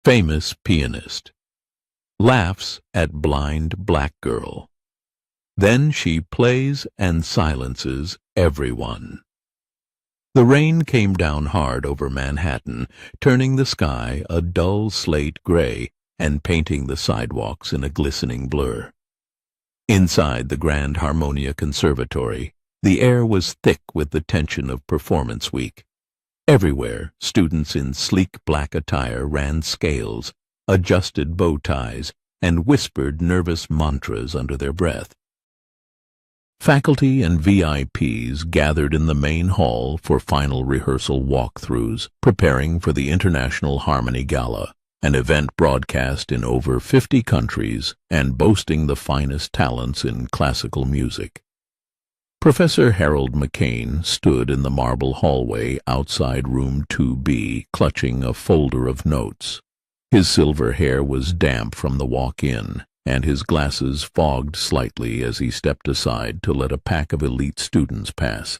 Famous pianist. Laughs at blind black girl. Then she plays and silences everyone. The rain came down hard over Manhattan, turning the sky a dull slate gray and painting the sidewalks in a glistening blur. Inside the Grand Harmonia Conservatory, the air was thick with the tension of performance week. Everywhere, students in sleek black attire ran scales, adjusted bow ties, and whispered nervous mantras under their breath. Faculty and VIPs gathered in the main hall for final rehearsal walkthroughs, preparing for the International Harmony Gala, an event broadcast in over 50 countries and boasting the finest talents in classical music. Professor Harold McCain stood in the marble hallway outside room 2B, clutching a folder of notes. His silver hair was damp from the walk-in, and his glasses fogged slightly as he stepped aside to let a pack of elite students pass.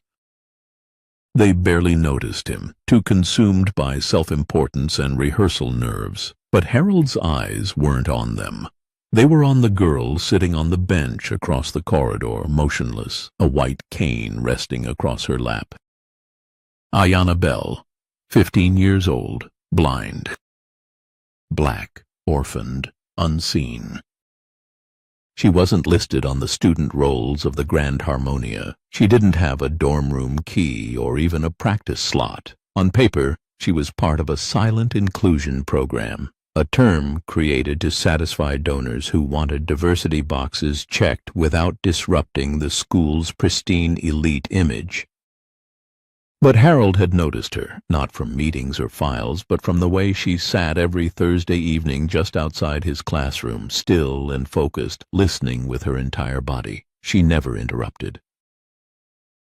They barely noticed him, too consumed by self-importance and rehearsal nerves, but Harold's eyes weren't on them. They were on the girl sitting on the bench across the corridor, motionless, a white cane resting across her lap. Ayanna Bell, 15 years old, blind. Black, orphaned, unseen. She wasn't listed on the student rolls of the Grand Harmonia. She didn't have a dorm room key or even a practice slot. On paper, she was part of a silent inclusion program, a term created to satisfy donors who wanted diversity boxes checked without disrupting the school's pristine elite image. But Harold had noticed her, not from meetings or files, but from the way she sat every Thursday evening just outside his classroom, still and focused, listening with her entire body. She never interrupted.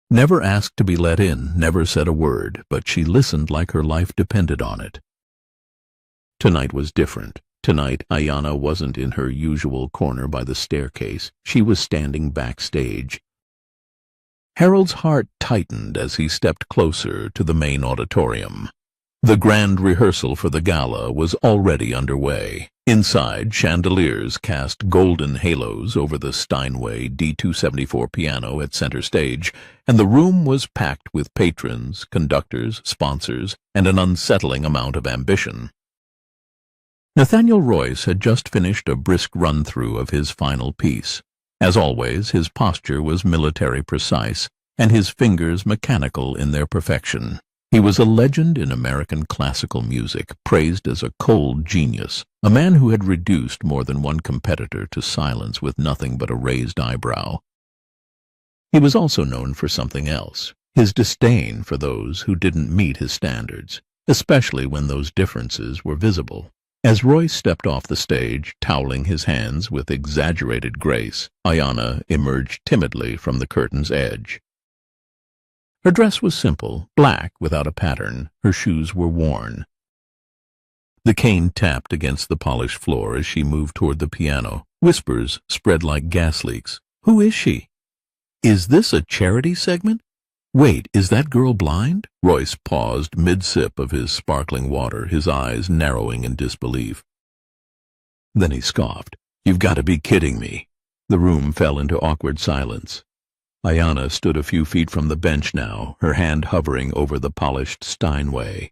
Never asked to be let in, never said a word, but she listened like her life depended on it. Tonight was different. Tonight, Ayanna wasn't in her usual corner by the staircase. She was standing backstage. Harold's heart tightened as he stepped closer to the main auditorium. The grand rehearsal for the gala was already underway. Inside, chandeliers cast golden halos over the Steinway D274 piano at center stage, and the room was packed with patrons, conductors, sponsors, and an unsettling amount of ambition. Nathaniel Royce had just finished a brisk run-through of his final piece. As always, his posture was military precise, and his fingers mechanical in their perfection. He was a legend in American classical music, praised as a cold genius, a man who had reduced more than one competitor to silence with nothing but a raised eyebrow. He was also known for something else, his disdain for those who didn't meet his standards, especially when those differences were visible. As Royce stepped off the stage, toweling his hands with exaggerated grace, Ayanna emerged timidly from the curtain's edge. Her dress was simple, black without a pattern. Her shoes were worn. The cane tapped against the polished floor as she moved toward the piano. Whispers spread like gas leaks. Who is she? Is this a charity segment? Wait, is that girl blind? Royce paused mid-sip of his sparkling water, his eyes narrowing in disbelief. Then he scoffed. You've got to be kidding me. The room fell into awkward silence. Ayanna stood a few feet from the bench now, her hand hovering over the polished Steinway.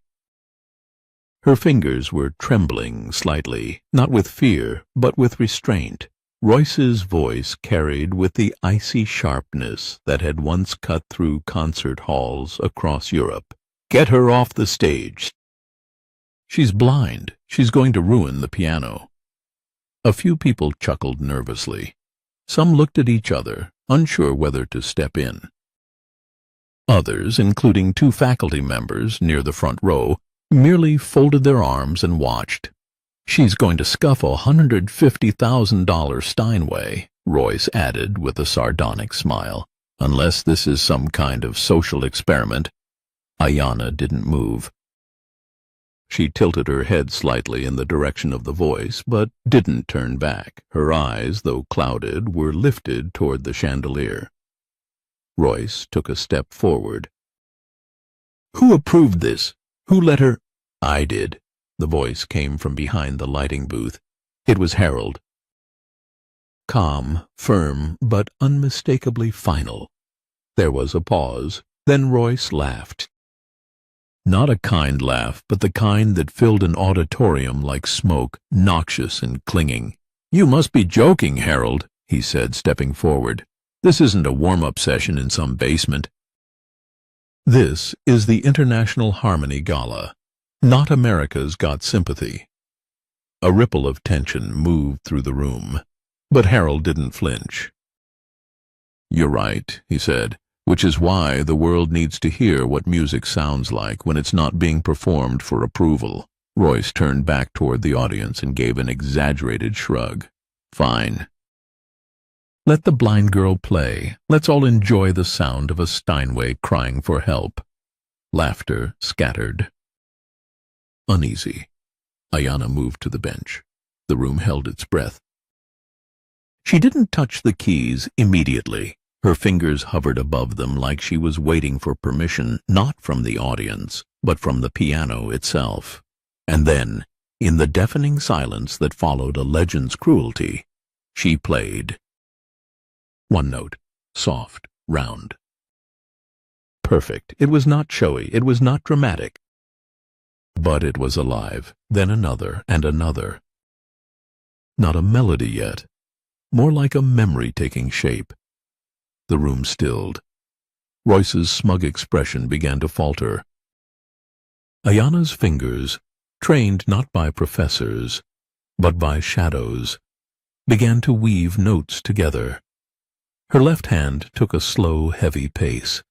Her fingers were trembling slightly, not with fear, but with restraint. Royce's voice carried with the icy sharpness that had once cut through concert halls across Europe. Get her off the stage. She's blind. She's going to ruin the piano. A few people chuckled nervously. Some looked at each other, unsure whether to step in. Others, including 2 faculty members near the front row, merely folded their arms and watched. She's going to scuff a $150,000 Steinway, Royce added with a sardonic smile. Unless this is some kind of social experiment. Ayanna didn't move. She tilted her head slightly in the direction of the voice, but didn't turn back. Her eyes, though clouded, were lifted toward the chandelier. Royce took a step forward. Who approved this? Who let her? I did. The voice came from behind the lighting booth. It was Harold. Calm, firm, but unmistakably final. There was a pause. Then Royce laughed. Not a kind laugh, but the kind that filled an auditorium like smoke, noxious and clinging. "You must be joking, Harold," he said, stepping forward. "This isn't a warm-up session in some basement. This is the International Harmony Gala, not America's Got Sympathy." A ripple of tension moved through the room, but Harold didn't flinch. "You're right," he said, "which is why the world needs to hear what music sounds like when it's not being performed for approval." Royce turned back toward the audience and gave an exaggerated shrug. "Fine. Let the blind girl play. Let's all enjoy the sound of a Steinway crying for help." Laughter scattered. Uneasy, Ayanna moved to the bench. The room held its breath. She didn't touch the keys immediately. Her fingers hovered above them like she was waiting for permission, not from the audience, but from the piano itself. And then, in the deafening silence that followed a legend's cruelty, she played. One note, soft, round. Perfect. It was not showy, it was not dramatic. But it was alive, then another and another. Not a melody yet, more like a memory taking shape. The room stilled. Royce's smug expression began to falter. Ayanna's fingers, trained not by professors, but by shadows, began to weave notes together. Her left hand took a slow, heavy pace,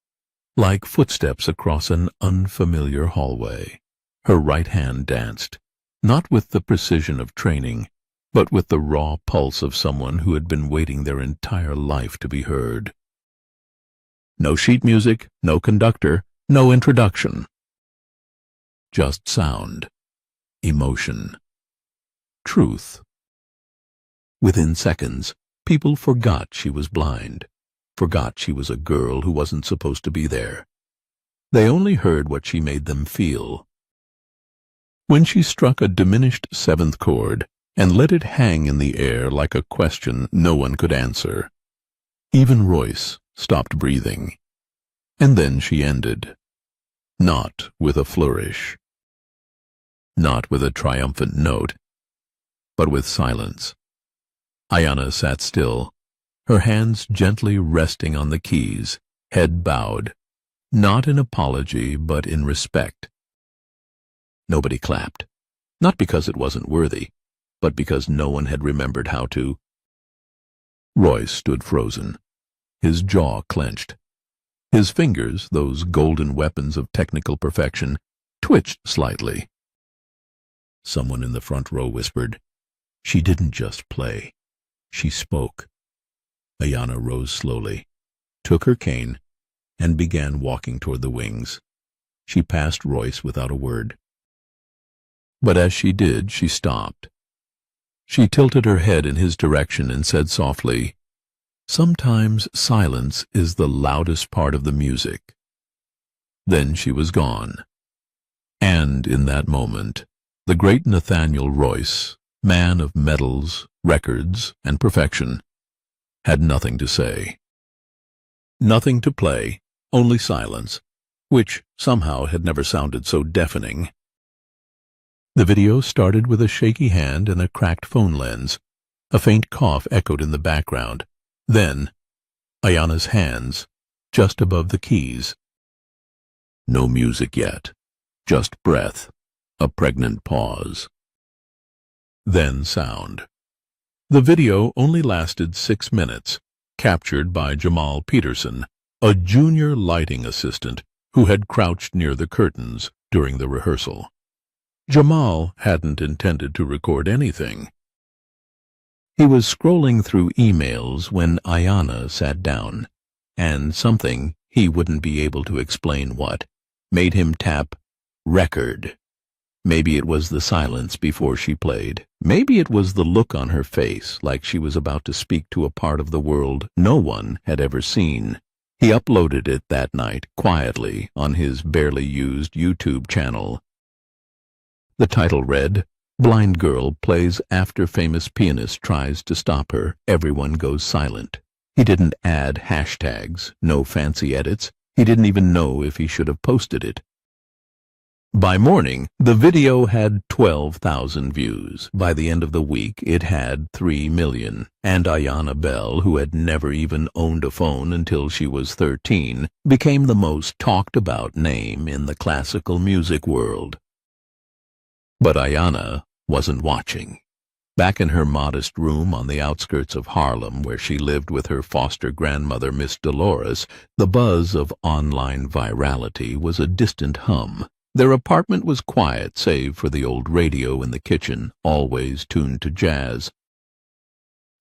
like footsteps across an unfamiliar hallway. Her right hand danced, not with the precision of training, but with the raw pulse of someone who had been waiting their entire life to be heard. No sheet music, no conductor, no introduction. Just sound, emotion, truth. Within seconds, people forgot she was blind, forgot she was a girl who wasn't supposed to be there. They only heard what she made them feel. When she struck a diminished seventh chord and let it hang in the air like a question no one could answer, even Royce stopped breathing. And then she ended. Not with a flourish. Not with a triumphant note, but with silence. Ayanna sat still, her hands gently resting on the keys, head bowed, not in apology but in respect. Nobody clapped, not because it wasn't worthy, but because no one had remembered how to. Royce stood frozen, his jaw clenched. His fingers, those golden weapons of technical perfection, twitched slightly. Someone in the front row whispered, "She didn't just play. She spoke." Ayanna rose slowly, took her cane, and began walking toward the wings. She passed Royce without a word. But as she did, she stopped. She tilted her head in his direction and said softly, "Sometimes silence is the loudest part of the music." Then she was gone. And in that moment, the great Nathaniel Royce, man of medals, records, and perfection, had nothing to say. Nothing to play, only silence, which somehow had never sounded so deafening. The video started with a shaky hand and a cracked phone lens. A faint cough echoed in the background. Then, Ayanna's hands, just above the keys. No music yet, just breath, a pregnant pause. Then sound. The video only lasted 6 minutes, captured by Jamal Peterson, a junior lighting assistant who had crouched near the curtains during the rehearsal. Jamal hadn't intended to record anything. He was scrolling through emails when Ayanna sat down, and something, he wouldn't be able to explain what, made him tap record. Maybe it was the silence before she played. Maybe it was the look on her face, like she was about to speak to a part of the world no one had ever seen. He uploaded it that night, quietly, on his barely used YouTube channel. The title read, "Blind Girl Plays After Famous Pianist Tries to Stop Her. Everyone Goes Silent." He didn't add hashtags, no fancy edits. He didn't even know if he should have posted it. By morning, the video had 12,000 views. By the end of the week, it had 3 million. And Ayanna Bell, who had never even owned a phone until she was 13, became the most talked-about name in the classical music world. But Ayanna wasn't watching. Back in her modest room on the outskirts of Harlem, where she lived with her foster grandmother, Miss Dolores, the buzz of online virality was a distant hum. Their apartment was quiet, save for the old radio in the kitchen, always tuned to jazz.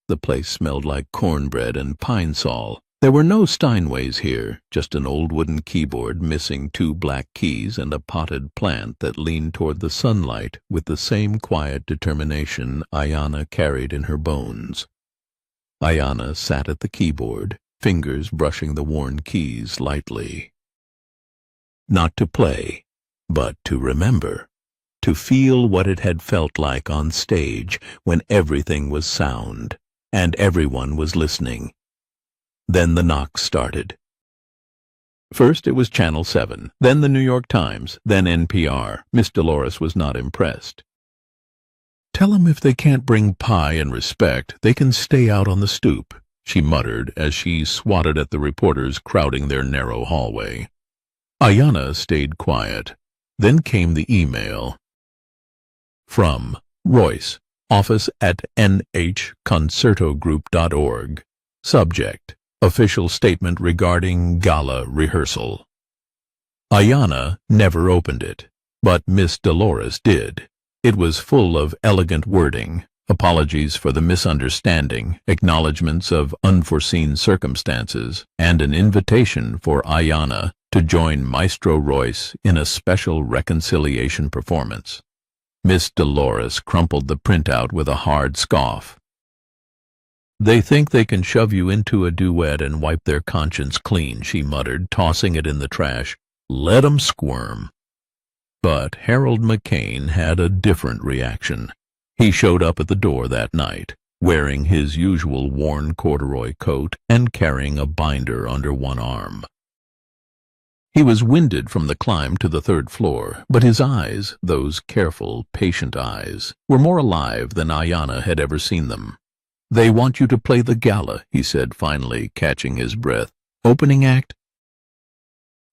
The place smelled like cornbread and pine sol. There were no Steinways here, just an old wooden keyboard missing 2 black keys and a potted plant that leaned toward the sunlight with the same quiet determination Ayanna carried in her bones. Ayanna sat at the keyboard, fingers brushing the worn keys lightly. Not to play, but to remember, to feel what it had felt like on stage when everything was sound and everyone was listening. Then the knocks started. First it was Channel 7, then the New York Times, then NPR. Miss Dolores was not impressed. "Tell 'em if they can't bring pie and respect, they can stay out on the stoop," she muttered as she swatted at the reporters crowding their narrow hallway. Ayanna stayed quiet. Then came the email. From Royce, office at nhconcertogroup.org. Subject, official statement regarding gala rehearsal. Ayanna never opened it, but Miss Dolores did. It was full of elegant wording, apologies for the misunderstanding, acknowledgments of unforeseen circumstances, and an invitation for Ayanna to join Maestro Royce in a special reconciliation performance. Miss Dolores crumpled the printout with a hard scoff. "They think they can shove you into a duet and wipe their conscience clean," she muttered, tossing it in the trash. "Let 'em squirm." But Harold McCain had a different reaction. He showed up at the door that night, wearing his usual worn corduroy coat and carrying a binder under one arm. He was winded from the climb to the 3rd floor, but his eyes, those careful, patient eyes, were more alive than Ayanna had ever seen them. "They want you to play the gala," he said finally, catching his breath. "Opening act?"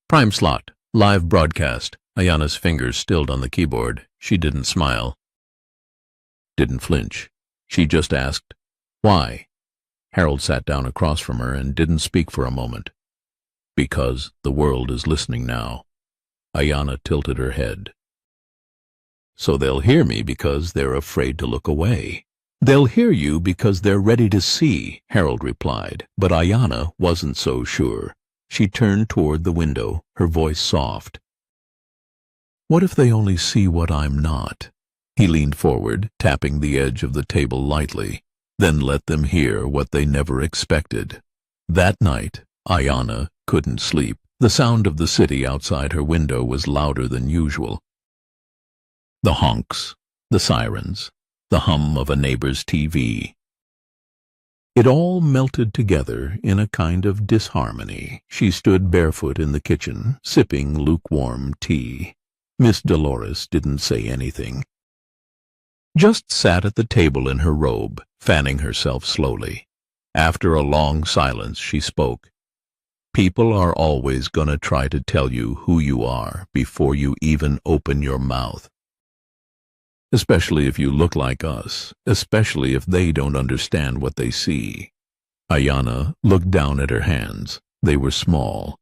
"Prime slot, live broadcast." Ayanna's fingers stilled on the keyboard. She didn't smile. Didn't flinch. She just asked, "Why?" Harold sat down across from her and didn't speak for a moment. "Because the world is listening now." Ayanna tilted her head. "So they'll hear me because they're afraid to look away." "They'll hear you because they're ready to see," Harold replied, but Ayanna wasn't so sure. She turned toward the window, her voice soft. "What if they only see what I'm not?" He leaned forward, tapping the edge of the table lightly. "Then let them hear what they never expected." That night, Ayanna couldn't sleep. The sound of the city outside her window was louder than usual. The honks, the sirens, the hum of a neighbor's TV. It all melted together in a kind of disharmony. She stood barefoot in the kitchen, sipping lukewarm tea. Miss Dolores didn't say anything. Just sat at the table in her robe, fanning herself slowly. After a long silence, she spoke. "People are always going to try to tell you who you are before you even open your mouth. Especially if you look like us, especially if they don't understand what they see." Ayanna looked down at her hands. They were small,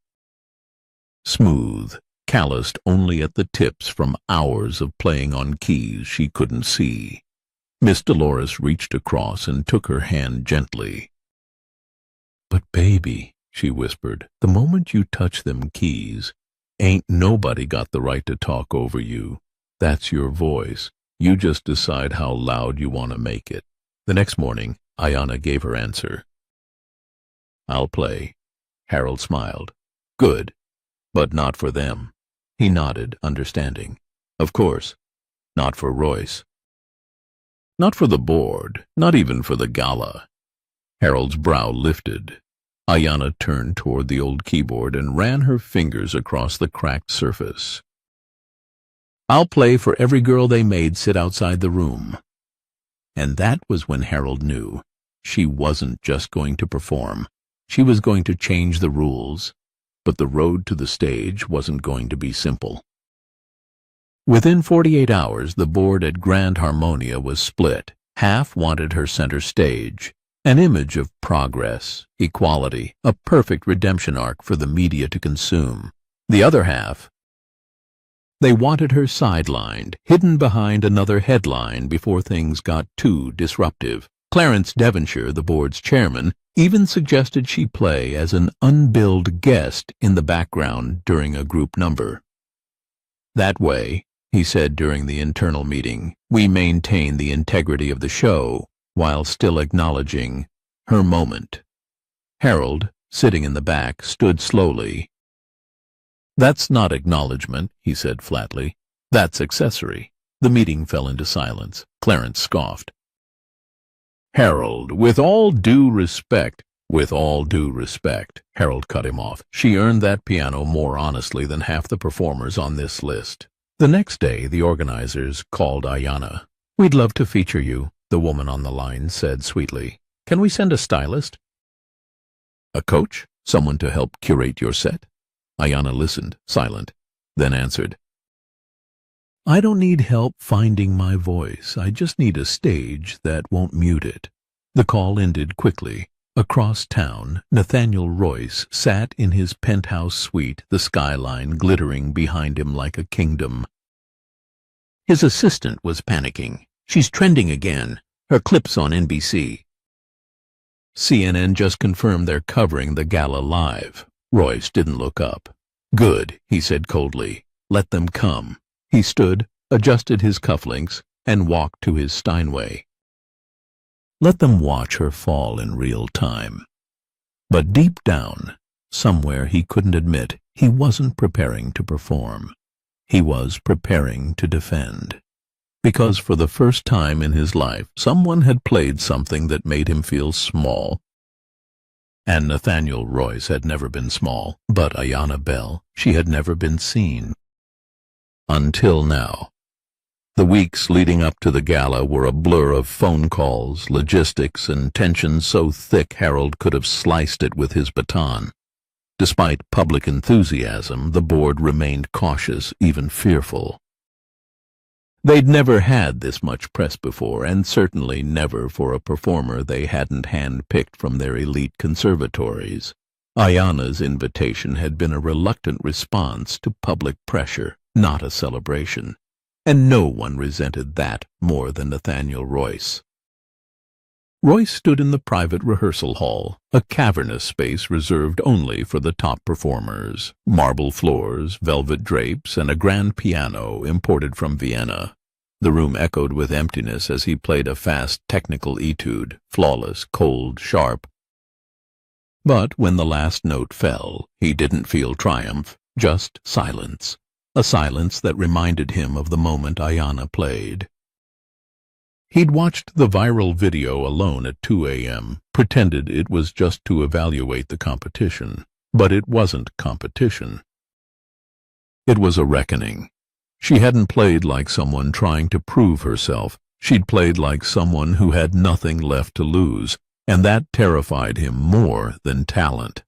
smooth, calloused only at the tips from hours of playing on keys she couldn't see. Miss Dolores reached across and took her hand gently. "But baby," she whispered, "the moment you touch them keys, ain't nobody got the right to talk over you. That's your voice. You just decide how loud you want to make it." The next morning, Ayanna gave her answer. "I'll play." Harold smiled. "Good, but not for them." He nodded, understanding. "Of course. not for Royce. Not for the board, not even for the gala. Harold's brow lifted. Ayanna turned toward the old keyboard and ran her fingers across the cracked surface. "I'll play for every girl they made sit outside the room." And that was when Harold knew she wasn't just going to perform. She was going to change the rules, but the road to the stage wasn't going to be simple. Within 48 hours, the board at Grand Harmonia was split. Half wanted her center stage, an image of progress, equality, a perfect redemption arc for the media to consume. The other half, they wanted her sidelined, hidden behind another headline before things got too disruptive. Clarence Devonshire, the board's chairman, even suggested she play as an unbilled guest in the background during a group number. "That way," he said during the internal meeting, "we maintain the integrity of the show while still acknowledging her moment." Harold, sitting in the back, stood slowly. "That's not acknowledgement," he said flatly. "That's accessory." The meeting fell into silence. Clarence scoffed. "Harold, with all due respect—" "With all due respect," Harold cut him off. "She earned that piano more honestly than half the performers on this list." The next day, the organizers called Ayanna. "We'd love to feature you," the woman on the line said sweetly. "Can we send a stylist?" "A coach? Someone to help curate your set?" Ayanna listened, silent, then answered, "I don't need help finding my voice. I just need a stage that won't mute it." The call ended quickly. Across town, Nathaniel Royce sat in his penthouse suite, the skyline glittering behind him like a kingdom. His assistant was panicking. "She's trending again. Her clip's on NBC." CNN just confirmed they're covering the gala live. Royce didn't look up. "Good," he said coldly. "Let them come." He stood, adjusted his cufflinks, and walked to his Steinway. Let them watch her fall in real time. But deep down, somewhere he couldn't admit, he wasn't preparing to perform. He was preparing to defend. Because for the first time in his life, someone had played something that made him feel small. And Nathaniel Royce had never been small, but Ayanna Bell, she had never been seen. Until now. The weeks leading up to the gala were a blur of phone calls, logistics, and tension so thick Harold could have sliced it with his baton. Despite public enthusiasm, the board remained cautious, even fearful. They'd never had this much press before, and certainly never for a performer they hadn't hand-picked from their elite conservatories. Ayanna's invitation had been a reluctant response to public pressure, not a celebration. And no one resented that more than Nathaniel Royce. Royce stood in the private rehearsal hall, a cavernous space reserved only for the top performers. Marble floors, velvet drapes, and a grand piano imported from Vienna. The room echoed with emptiness as he played a fast technical etude, flawless, cold, sharp. But when the last note fell, he didn't feel triumph, just silence. A silence that reminded him of the moment Ayanna played. He'd watched the viral video alone at 2 a.m., pretended it was just to evaluate the competition. But it wasn't competition. It was a reckoning. She hadn't played like someone trying to prove herself. She'd played like someone who had nothing left to lose, and that terrified him more than talent.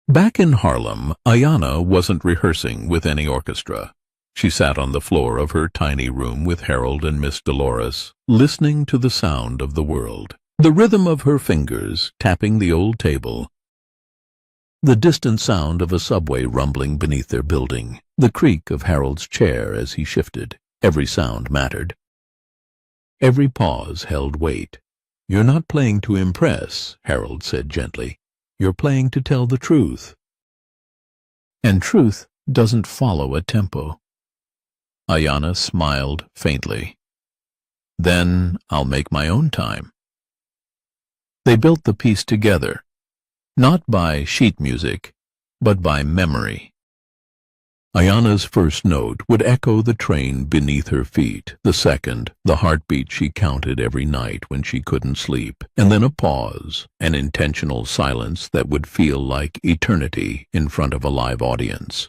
Back in Harlem, Ayanna wasn't rehearsing with any orchestra. She sat on the floor of her tiny room with Harold and Miss Dolores, listening to the sound of the world. The rhythm of her fingers tapping the old table. The distant sound of a subway rumbling beneath their building. The creak of Harold's chair as he shifted. Every sound mattered. Every pause held weight. "You're not playing to impress," Harold said gently. "You're playing to tell the truth. And truth doesn't follow a tempo." Ayanna smiled faintly. "Then I'll make my own time." They built the piece together, not by sheet music, but by memory. Ayana's first note would echo the train beneath her feet, the second, the heartbeat she counted every night when she couldn't sleep, and then a pause, an intentional silence that would feel like eternity in front of a live audience.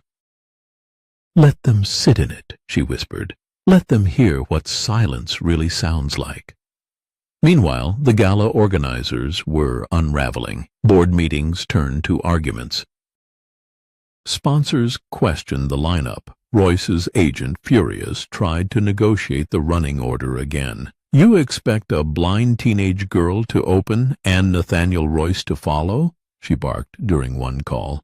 "Let them sit in it," she whispered. "Let them hear what silence really sounds like." Meanwhile, the gala organizers were unraveling. Board meetings turned to arguments. Sponsors questioned the lineup. Royce's agent, furious, tried to negotiate the running order again. "You expect a blind teenage girl to open and Nathaniel Royce to follow?" she barked during one call.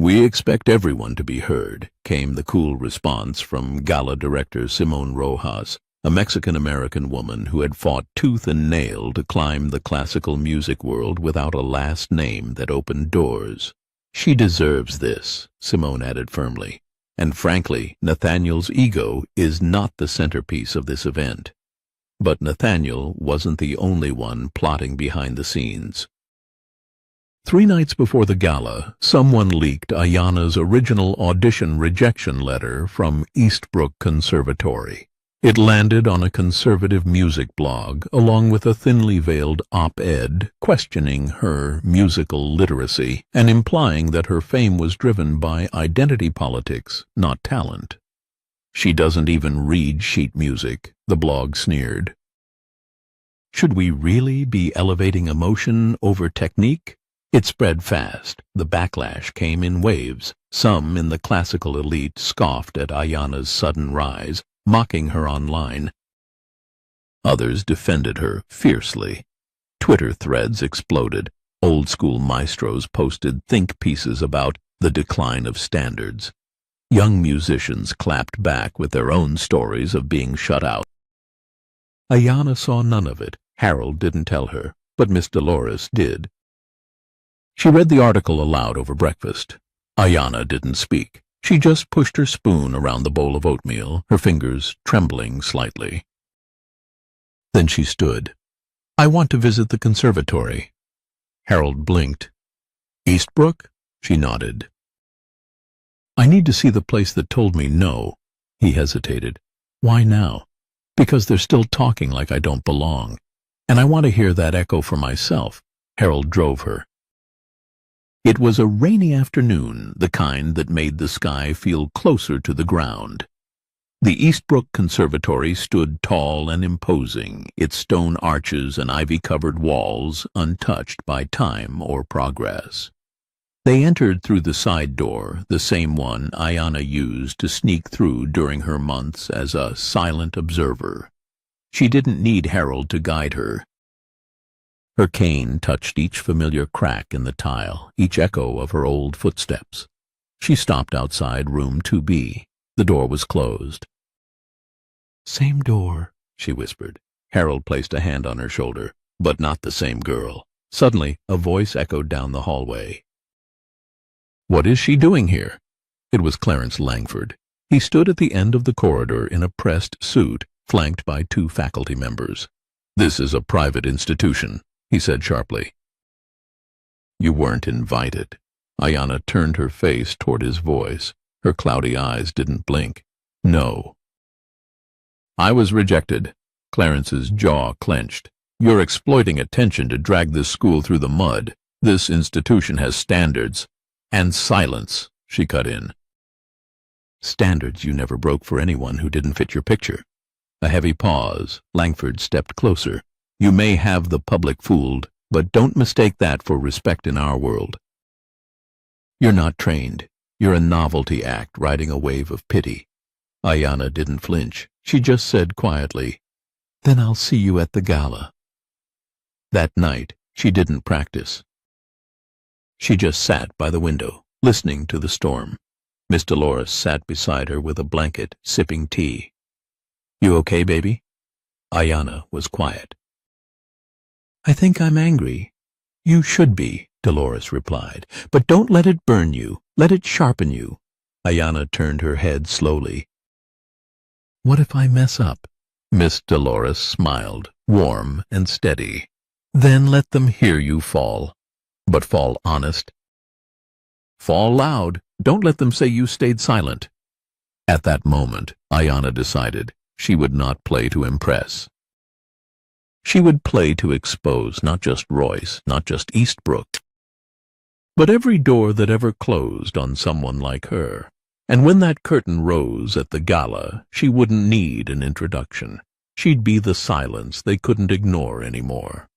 "We expect everyone to be heard," came the cool response from gala director Simone Rojas, a Mexican-American woman who had fought tooth and nail to climb the classical music world without a last name that opened doors. "She deserves this," Simone added firmly. "And frankly, Nathaniel's ego is not the centerpiece of this event." But Nathaniel wasn't the only one plotting behind the scenes. 3 nights before the gala, someone leaked Ayana's original audition rejection letter from Eastbrook Conservatory. It landed on a conservative music blog, along with a thinly veiled op-ed questioning her musical literacy and implying that her fame was driven by identity politics, not talent. "She doesn't even read sheet music," the blog sneered. Should we really be elevating emotion over technique? It spread fast. The backlash came in waves. Some in the classical elite scoffed at Ayana's sudden rise, mocking her online. Others defended her fiercely. Twitter threads exploded. Old-school maestros posted think pieces about the decline of standards. Young musicians clapped back with their own stories of being shut out. Ayana saw none of it. Harold didn't tell her, but Miss Dolores did. She read the article aloud over breakfast. Ayana didn't speak. She just pushed her spoon around the bowl of oatmeal, her fingers trembling slightly. Then she stood. "I want to visit the conservatory." Harold blinked. "Eastbrook?" She nodded. "I need to see the place that told me no." He hesitated. "Why now?" "Because they're still talking like I don't belong. And I want to hear that echo for myself." Harold drove her. It was a rainy afternoon, the kind that made the sky feel closer to the ground. The Eastbrook Conservatory stood tall and imposing, its stone arches and ivy-covered walls untouched by time or progress. They entered through the side door, the same one Ayana used to sneak through during her months as a silent observer. She didn't need Harold to guide her. Her cane touched each familiar crack in the tile, each echo of her old footsteps. She stopped outside room 2B. The door was closed. "Same door," she whispered. Harold placed a hand on her shoulder, but not the same girl. Suddenly, a voice echoed down the hallway. "What is she doing here?" It was Clarence Langford. He stood at the end of the corridor in a pressed suit, flanked by 2 faculty members. "This is a private institution," he said sharply. "You weren't invited." Ayana turned her face toward his voice. Her cloudy eyes didn't blink. "No." "I was rejected." Clarence's jaw clenched. "You're exploiting attention to drag this school through the mud. This institution has standards." "And silence," she cut in. "Standards you never broke for anyone who didn't fit your picture." A heavy pause. Langford stepped closer. "You may have the public fooled, but don't mistake that for respect in our world. You're not trained. You're a novelty act riding a wave of pity." Ayana didn't flinch. She just said quietly, "Then I'll see you at the gala." That night, she didn't practice. She just sat by the window, listening to the storm. Miss Dolores sat beside her with a blanket, sipping tea. "You okay, baby?" Ayana was quiet. "I think I'm angry." "You should be," Dolores replied, "but don't let it burn you. Let it sharpen you." Ayana turned her head slowly. "What if I mess up?" Miss Dolores smiled, warm and steady. "Then let them hear you fall. But fall honest. Fall loud. Don't let them say you stayed silent." At that moment, Ayanna decided she would not play to impress. She would play to expose not just Royce, not just Eastbrook, but every door that ever closed on someone like her. And when that curtain rose at the gala, she wouldn't need an introduction. She'd be the silence they couldn't ignore anymore.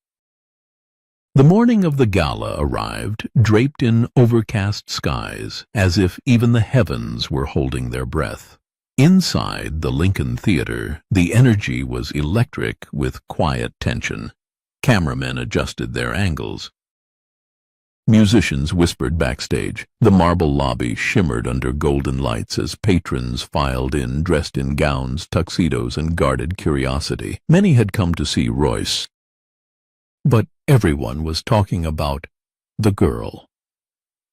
The morning of the gala arrived, draped in overcast skies, as if even the heavens were holding their breath. Inside the Lincoln Theater, the energy was electric with quiet tension. Cameramen adjusted their angles. Musicians whispered backstage. The marble lobby shimmered under golden lights as patrons filed in, dressed in gowns, tuxedos, and guarded curiosity. Many had come to see Royce, but everyone was talking about the girl.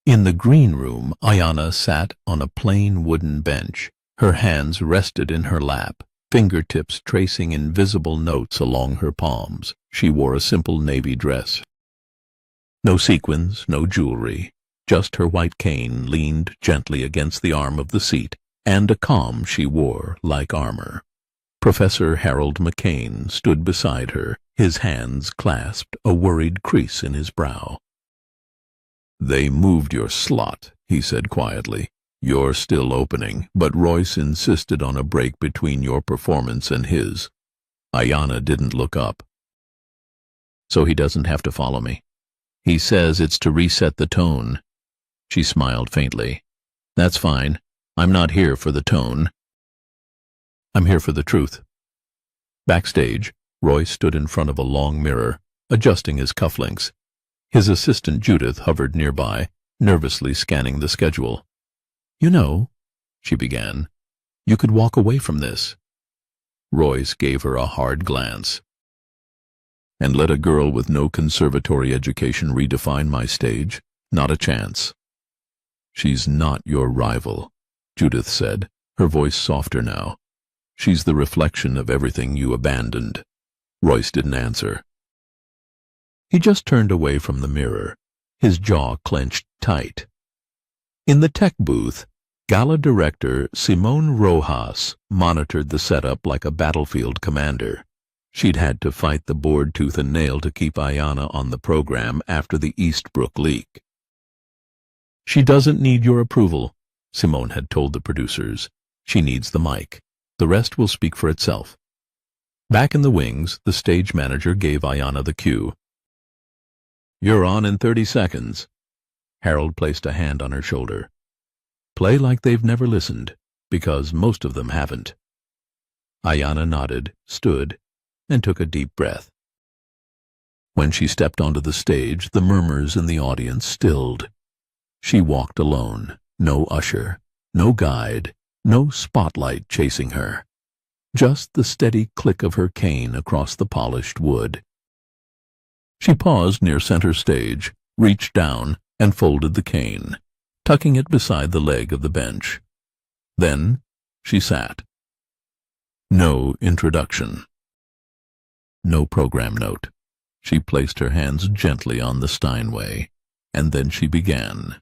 In the green room, Ayanna sat on a plain wooden bench. Her hands rested in her lap, fingertips tracing invisible notes along her palms. She wore a simple navy dress. No sequins, no jewelry, just her white cane leaned gently against the arm of the seat, and a calm she wore like armor. Professor Harold McCain stood beside her, his hands clasped, a worried crease in his brow. "They moved your slot," he said quietly. "You're still opening, but Royce insisted on a break between your performance and his." Ayanna didn't look up. "So he doesn't have to follow me. He says it's to reset the tone." She smiled faintly. "That's fine. I'm not here for the tone. I'm here for the truth." Backstage, Roy stood in front of a long mirror, adjusting his cufflinks. His assistant Judith hovered nearby, nervously scanning the schedule. "You know," she began, "you could walk away from this." Royce gave her a hard glance. "And let a girl with no conservatory education redefine my stage? Not a chance." "She's not your rival," Judith said, her voice softer now. "She's the reflection of everything you abandoned." Royce didn't answer. He just turned away from the mirror, his jaw clenched tight. In the tech booth, Gala director Simone Rojas monitored the setup like a battlefield commander. She'd had to fight the board tooth and nail to keep Ayanna on the program after the Eastbrook leak. "She doesn't need your approval," Simone had told the producers. "She needs the mic. The rest will speak for itself." Back in the wings, the stage manager gave Ayanna the cue. "You're on in 30 seconds. Harold placed a hand on her shoulder. "Play like they've never listened, because most of them haven't." Ayanna nodded, stood, and took a deep breath. When she stepped onto the stage, the murmurs in the audience stilled. She walked alone, no usher, no guide, no spotlight chasing her. Just the steady click of her cane across the polished wood. She paused near center stage, reached down, and folded the cane, tucking it beside the leg of the bench. Then she sat. No introduction. No program note. She placed her hands gently on the Steinway, and then she began.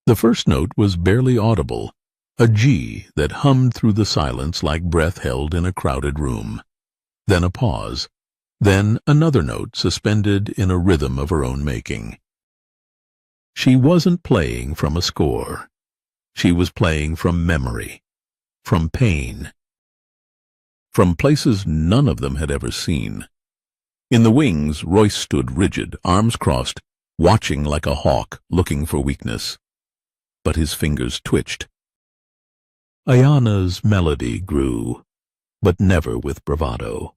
The first note was barely audible, a G that hummed through the silence like breath held in a crowded room. Then a pause. Then another note suspended in a rhythm of her own making. She wasn't playing from a score. She was playing from memory, from pain, from places none of them had ever seen. In the wings, Royce stood rigid, arms crossed, watching like a hawk, looking for weakness. But his fingers twitched. Ayanna's melody grew, but never with bravado.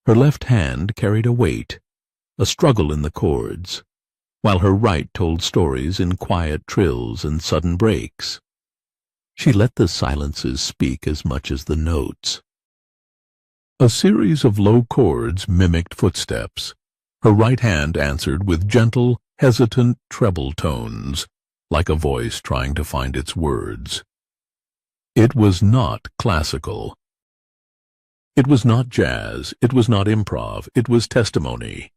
Her left hand carried a weight, a struggle in the chords, while her right told stories in quiet trills and sudden breaks. She let the silences speak as much as the notes. A series of low chords mimicked footsteps. Her right hand answered with gentle, hesitant treble tones, like a voice trying to find its words. It was not classical. It was not jazz. It was not improv. It was testimony.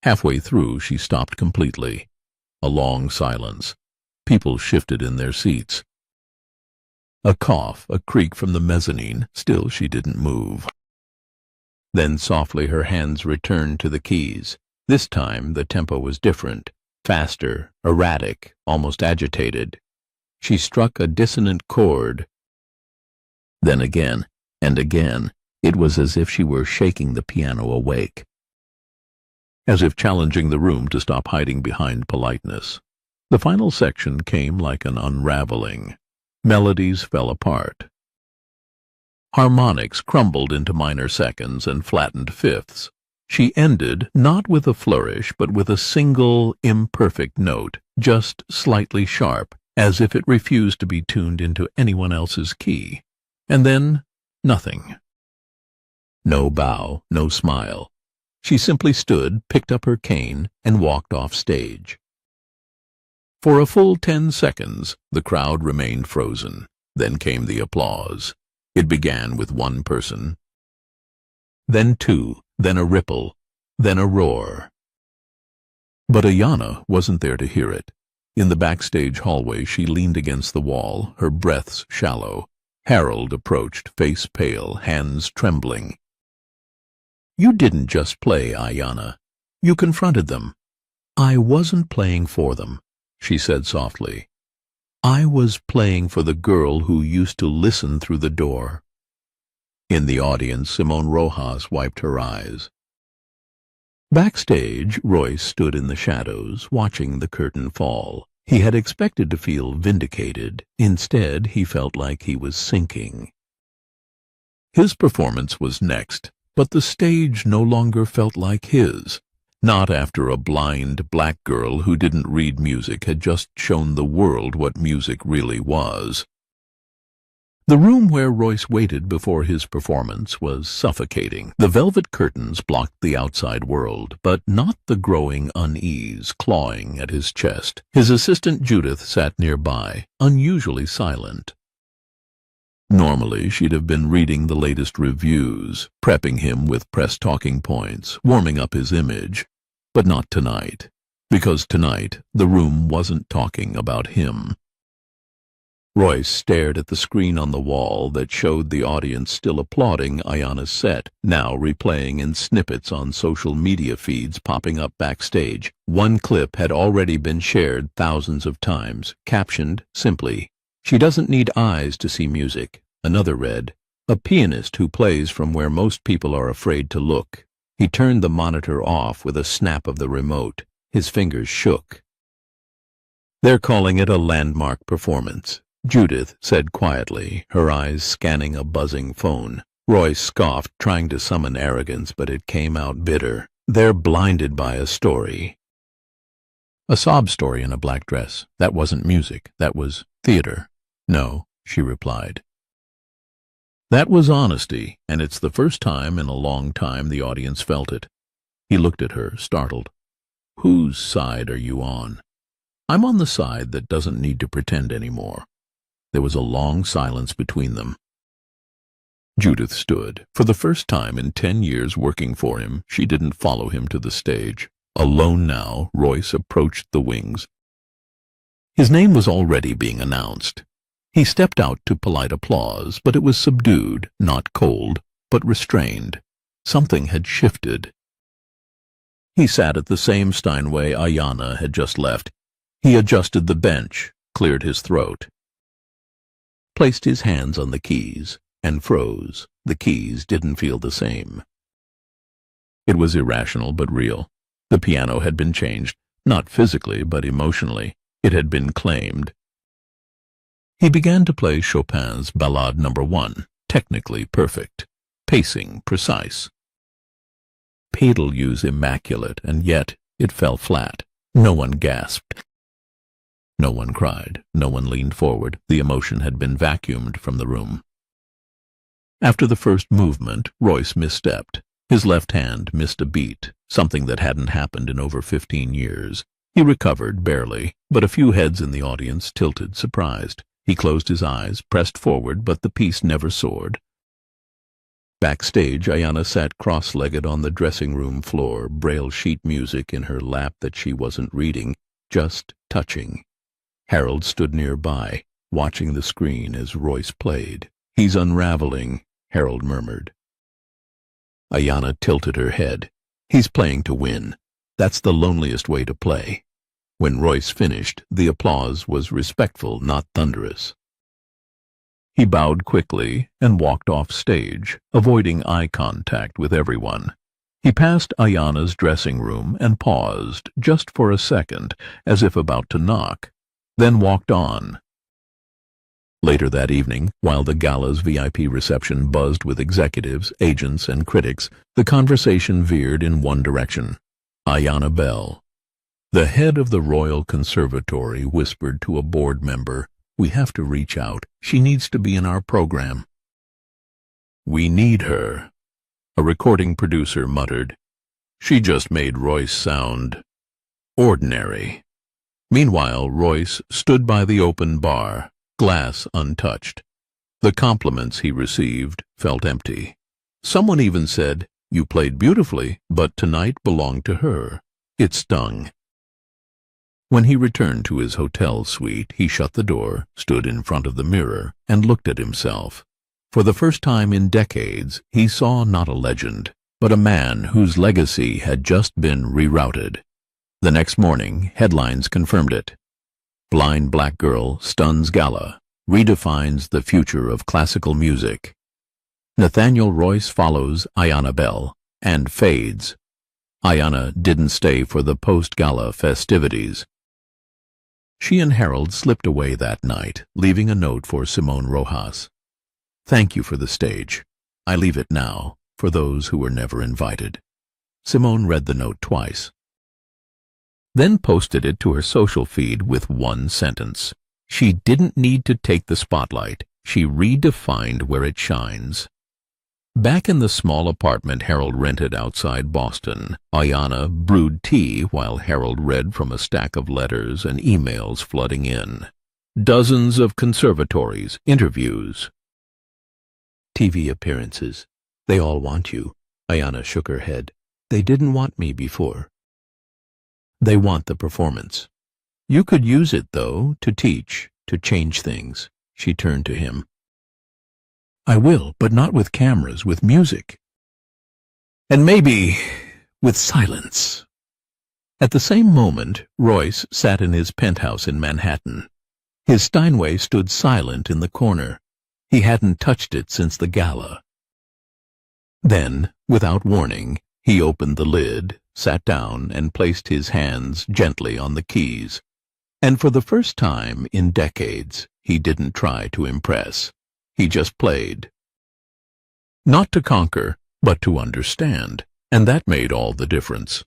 Halfway through, she stopped completely. A long silence. People shifted in their seats. A cough, a creak from the mezzanine. Still she didn't move. Then softly her hands returned to the keys. This time the tempo was different, faster, erratic, almost agitated. She struck a dissonant chord. Then again, and again, it was as if she were shaking the piano awake, as if challenging the room to stop hiding behind politeness. The final section came like an unraveling. Melodies fell apart. Harmonics crumbled into minor seconds and flattened fifths. She ended not with a flourish, but with a single, imperfect note, just slightly sharp, as if it refused to be tuned into anyone else's key. And then, nothing. No bow, no smile. She simply stood, picked up her cane, and walked off stage. For a full 10 seconds, the crowd remained frozen. Then came the applause. It began with one person, then two, then a ripple, then a roar. But Ayanna wasn't there to hear it. In the backstage hallway, she leaned against the wall, her breaths shallow. Harold approached, face pale, hands trembling. "You didn't just play, Ayanna. You confronted them." "I wasn't playing for them," she said softly. "I was playing for the girl who used to listen through the door." In the audience, Simone Rojas wiped her eyes. Backstage, Royce stood in the shadows, watching the curtain fall. He had expected to feel vindicated. Instead, he felt like he was sinking. His performance was next, but the stage no longer felt like his. Not after a blind black girl who didn't read music had just shown the world what music really was. The room where Royce waited before his performance was suffocating. The velvet curtains blocked the outside world, but not the growing unease clawing at his chest. His assistant Judith sat nearby, unusually silent. Normally, she'd have been reading the latest reviews, prepping him with press talking points, warming up his image. But not tonight, because tonight the room wasn't talking about him. Royce stared at the screen on the wall that showed the audience still applauding Ayanna's set, now replaying in snippets on social media feeds popping up backstage. One clip had already been shared thousands of times, captioned simply, "She doesn't need eyes to see music." Another read, "A pianist who plays from where most people are afraid to look." He turned the monitor off with a snap of the remote. His fingers shook. "They're calling it a landmark performance," Judith said quietly, her eyes scanning a buzzing phone. Royce scoffed, trying to summon arrogance, but it came out bitter. "They're blinded by a story." "A sob story in a black dress. That wasn't music. That was theater." "No," she replied. That was honesty, and it's the first time in a long time the audience felt it. He looked at her, startled. "Whose side are you on?" "I'm on the side that doesn't need to pretend anymore." There was a long silence between them. Judith stood. For the first time in 10 years working for him, she didn't follow him to the stage. Alone now, Royce approached the wings. His name was already being announced. He stepped out to polite applause, but it was subdued, not cold, but restrained. Something had shifted. He sat at the same Steinway Ayanna had just left. He adjusted the bench, cleared his throat, placed his hands on the keys, and froze. The keys didn't feel the same. It was irrational but real. The piano had been changed, not physically but emotionally. It had been claimed. He began to play Chopin's Ballade No. 1, technically perfect, pacing precise. Pedal use immaculate, and yet it fell flat. No one gasped. No one cried. No one leaned forward. The emotion had been vacuumed from the room. After the first movement, Royce misstepped. His left hand missed a beat, something that hadn't happened in over 15 years. He recovered, barely, but a few heads in the audience tilted, surprised. He closed his eyes, pressed forward, but the piece never soared. Backstage, Ayanna sat cross-legged on the dressing-room floor, braille sheet music in her lap that she wasn't reading, just touching. Harold stood nearby, watching the screen as Royce played. "He's unraveling," Harold murmured. Ayanna tilted her head. "He's playing to win. That's the loneliest way to play." When Royce finished, the applause was respectful, not thunderous. He bowed quickly and walked off stage, avoiding eye contact with everyone. He passed Ayanna's dressing room and paused just for a second, as if about to knock, then walked on. Later that evening, while the gala's VIP reception buzzed with executives, agents, and critics, the conversation veered in one direction. Ayanna Bell, the head of the Royal Conservatory, whispered to a board member, "We have to reach out. She needs to be in our program." "We need her," a recording producer muttered. "She just made Royce sound ordinary." Meanwhile, Royce stood by the open bar, glass untouched. The compliments he received felt empty. Someone even said, "You played beautifully, but tonight belonged to her." It stung. When he returned to his hotel suite, he shut the door, stood in front of the mirror, and looked at himself. For the first time in decades, he saw not a legend, but a man whose legacy had just been rerouted. The next morning, headlines confirmed it. "Blind Black Girl Stuns Gala, Redefines the Future of Classical Music." Nathaniel Royce follows Ayanna Bell and fades. Ayanna didn't stay for the post-gala festivities. She and Harold slipped away that night, leaving a note for Simone Rojas. "Thank you for the stage. I leave it now for those who were never invited." Simone read the note twice, then posted it to her social feed with one sentence. She didn't need to take the spotlight. She redefined where it shines. Back in the small apartment Harold rented outside Boston, Ayanna brewed tea while Harold read from a stack of letters and emails flooding in. Dozens of conservatories, interviews, TV appearances. "They all want you." Ayanna shook her head. "They didn't want me before. They want the performance. You could use it, though, to teach, to change things." She turned to him. "I will, but not with cameras, with music. And maybe with silence." At the same moment, Royce sat in his penthouse in Manhattan. His Steinway stood silent in the corner. He hadn't touched it since the gala. Then, without warning, he opened the lid, sat down, and placed his hands gently on the keys. And for the first time in decades, he didn't try to impress. He just played. Not to conquer, but to understand, and that made all the difference.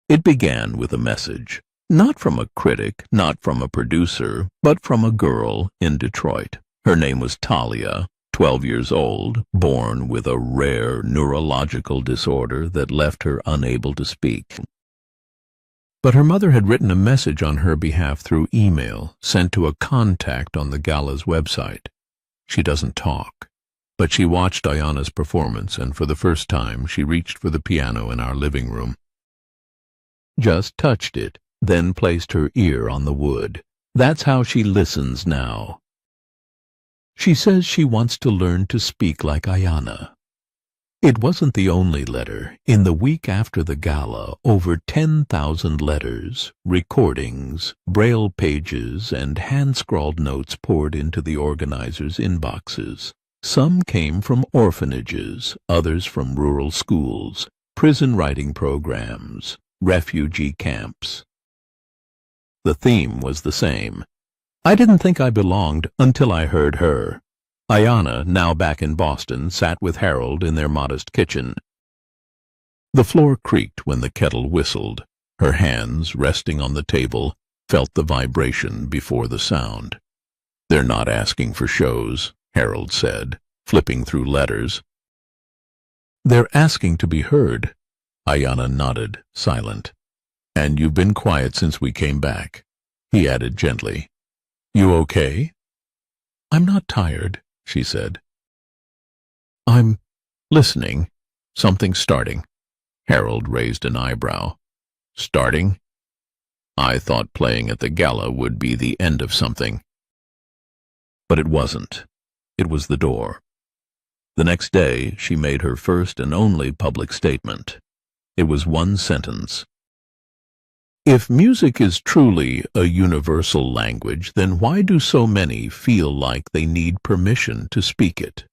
It began with a message, not from a critic, not from a producer, but from a girl in Detroit. Her name was Talia, 12 years old, born with a rare neurological disorder that left her unable to speak. But her mother had written a message on her behalf through email, sent to a contact on the gala's website. She doesn't talk, but she watched Ayanna's performance, and for the first time she reached for the piano in our living room. Just touched it, then placed her ear on the wood. That's how she listens now. She says she wants to learn to speak like Ayanna. It wasn't the only letter. In the week after the gala, over 10,000 letters, recordings, braille pages, and hand-scrawled notes poured into the organizers' inboxes. Some came from orphanages, others from rural schools, prison writing programs, refugee camps. The theme was the same. I didn't think I belonged until I heard her. Ayanna, now back in Boston, sat with Harold in their modest kitchen. The floor creaked when the kettle whistled. Her hands, resting on the table, felt the vibration before the sound. "They're not asking for shows," Harold said, flipping through letters. "They're asking to be heard." Ayanna nodded, silent. "And you've been quiet since we came back," he added gently. "You okay?" "I'm not tired," she said. "I'm listening. Something's starting." Harold raised an eyebrow. "Starting?" I thought playing at the gala would be the end of something. But it wasn't. It was the door. The next day, she made her first and only public statement. It was one sentence. If music is truly a universal language, then why do so many feel like they need permission to speak it?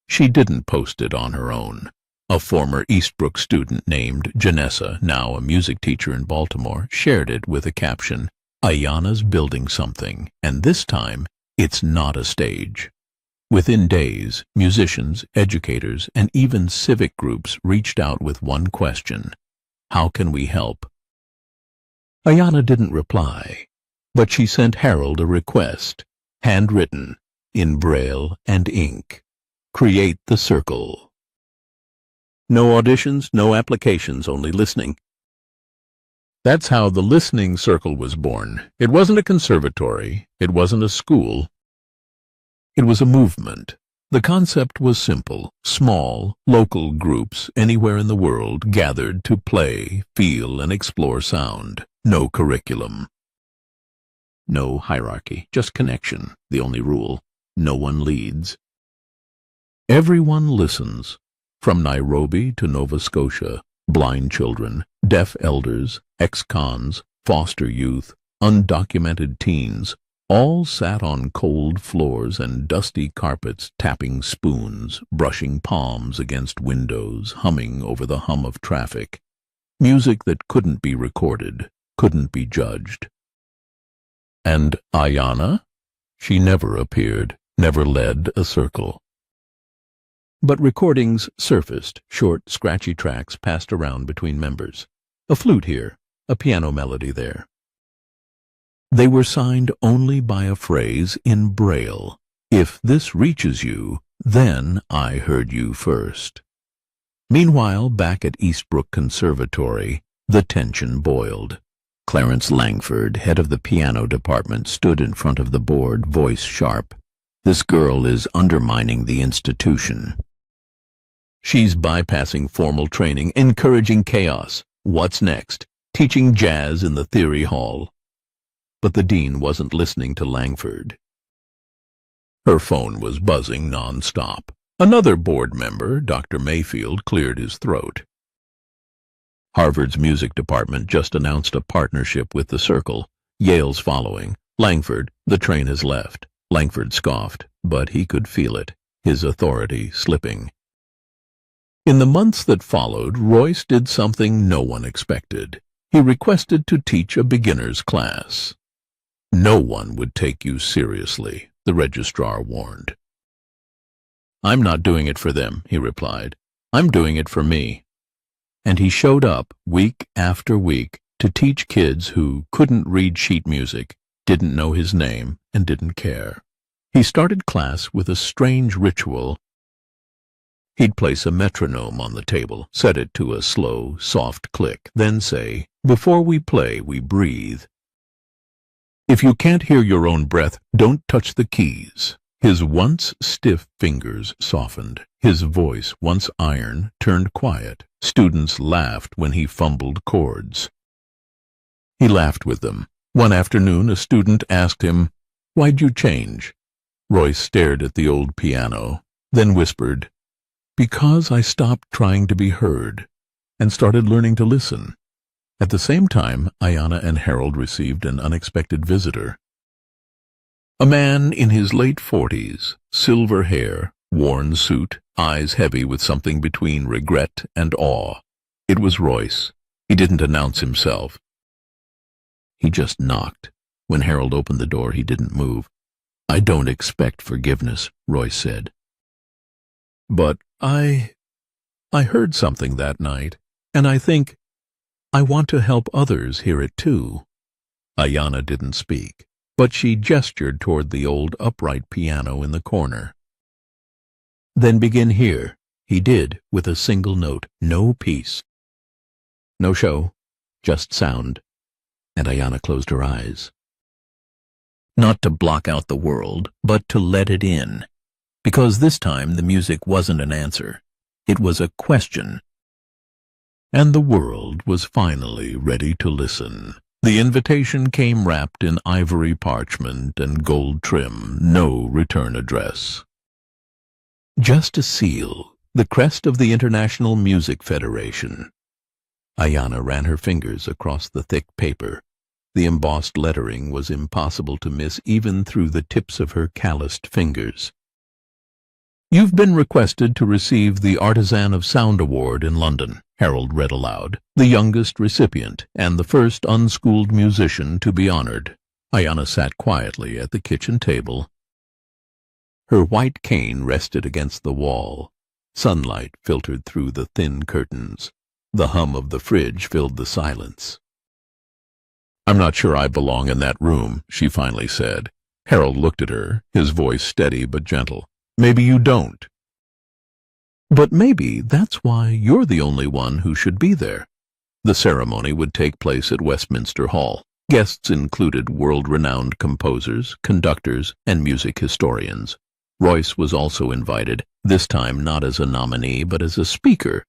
She didn't post it on her own. A former Eastbrook student named Janessa, now a music teacher in Baltimore, shared it with a caption, "Ayanna's building something, and this time, it's not a stage." Within days, musicians, educators, and even civic groups reached out with one question: how can we help? Ayanna didn't reply, but she sent Harold a request, handwritten, in Braille and ink. Create the circle. No auditions, no applications, only listening. That's how the Listening Circle was born. It wasn't a conservatory. It wasn't a school. It was a movement. The concept was simple. Small, local groups anywhere in the world gathered to play, feel, and explore sound. No curriculum. No hierarchy, just connection. The only rule: no one leads. Everyone listens. From Nairobi to Nova Scotia, blind children, deaf elders, ex-cons, foster youth, undocumented teens, all sat on cold floors and dusty carpets, tapping spoons, brushing palms against windows, humming over the hum of traffic. Music that couldn't be recorded, couldn't be judged. And Ayanna? She never appeared, never led a circle. But recordings surfaced, short, scratchy tracks passed around between members. A flute here, a piano melody there. They were signed only by a phrase in Braille. If this reaches you, then I heard you first. Meanwhile, back at Eastbrook Conservatory, the tension boiled. Clarence Langford, head of the piano department, stood in front of the board, voice sharp. This girl is undermining the institution. She's bypassing formal training, encouraging chaos. What's next? Teaching jazz in the theory hall. But the dean wasn't listening to Langford. Her phone was buzzing non-stop. Another board member, Dr. Mayfield, cleared his throat. Harvard's music department just announced a partnership with the Circle. Yale's following. Langford, the train has left. Langford scoffed, but he could feel it, his authority slipping. In the months that followed, Royce did something no one expected. He requested to teach a beginner's class. No one would take you seriously, the registrar warned. I'm not doing it for them, he replied. I'm doing it for me. And he showed up week after week to teach kids who couldn't read sheet music, didn't know his name, and didn't care. He started class with a strange ritual. He'd place a metronome on the table, set it to a slow, soft click, then say, "Before we play, we breathe. If you can't hear your own breath, don't touch the keys." His once stiff fingers softened. His voice, once iron, turned quiet. Students laughed when he fumbled chords. He laughed with them. One afternoon, a student asked him, "Why'd you change?" Royce stared at the old piano, then whispered, "Because I stopped trying to be heard and started learning to listen." At the same time, Ayanna and Harold received an unexpected visitor. A man in his late 40s, silver hair, worn suit, eyes heavy with something between regret and awe. It was Royce. He didn't announce himself. He just knocked. When Harold opened the door, he didn't move. "I don't expect forgiveness," Royce said. "But I heard something that night, and I think I want to help others hear it too." Ayanna didn't speak, but she gestured toward the old upright piano in the corner. "Then begin here." He did, with a single note, no piece. No show, just sound. And Ayanna closed her eyes. Not to block out the world, but to let it in. Because this time the music wasn't an answer. It was a question. And the world was finally ready to listen. The invitation came wrapped in ivory parchment and gold trim, no return address. Just a seal, the crest of the International Music Federation. Ayanna ran her fingers across the thick paper. The embossed lettering was impossible to miss even through the tips of her calloused fingers. "You've been requested to receive the Artisan of Sound Award in London," Harold read aloud, "the youngest recipient and the first unschooled musician to be honored." Ayanna sat quietly at the kitchen table. Her white cane rested against the wall. Sunlight filtered through the thin curtains. The hum of the fridge filled the silence. "I'm not sure I belong in that room," she finally said. Harold looked at her, his voice steady but gentle. "Maybe you don't. But maybe that's why you're the only one who should be there." The ceremony would take place at Westminster Hall. Guests included world-renowned composers, conductors, and music historians. Royce was also invited, this time not as a nominee but as a speaker.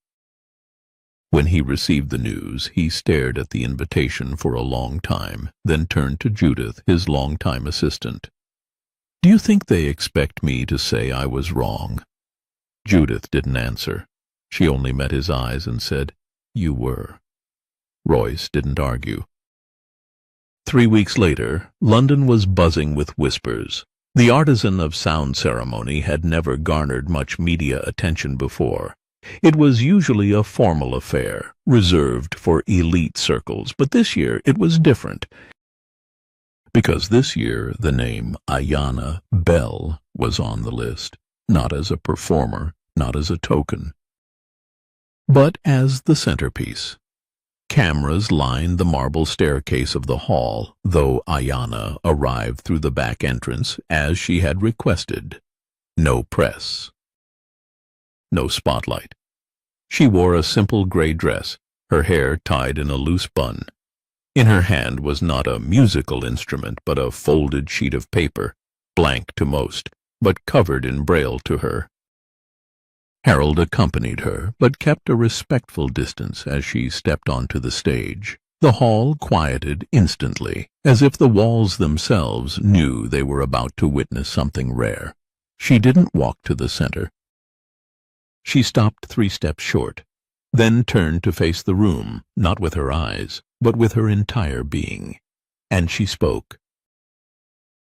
When he received the news, he stared at the invitation for a long time, then turned to Judith, his longtime assistant. "Do you think they expect me to say I was wrong?" Judith didn't answer. She only met his eyes and said, "You were." Royce didn't argue. 3 weeks later, London was buzzing with whispers. The Artisan of Sound ceremony had never garnered much media attention before. It was usually a formal affair, reserved for elite circles, but this year it was different. Because this year the name Ayanna Bell was on the list, not as a performer, not as a token, but as the centerpiece. Cameras lined the marble staircase of the hall, though Ayanna arrived through the back entrance as she had requested. No press. No spotlight. She wore a simple gray dress, her hair tied in a loose bun. In her hand was not a musical instrument, but a folded sheet of paper, blank to most, but covered in braille to her. Harold accompanied her, but kept a respectful distance as she stepped onto the stage. The hall quieted instantly, as if the walls themselves knew they were about to witness something rare. She didn't walk to the center. She stopped 3 steps short, then turned to face the room, not with her eyes, but with her entire being. And she spoke.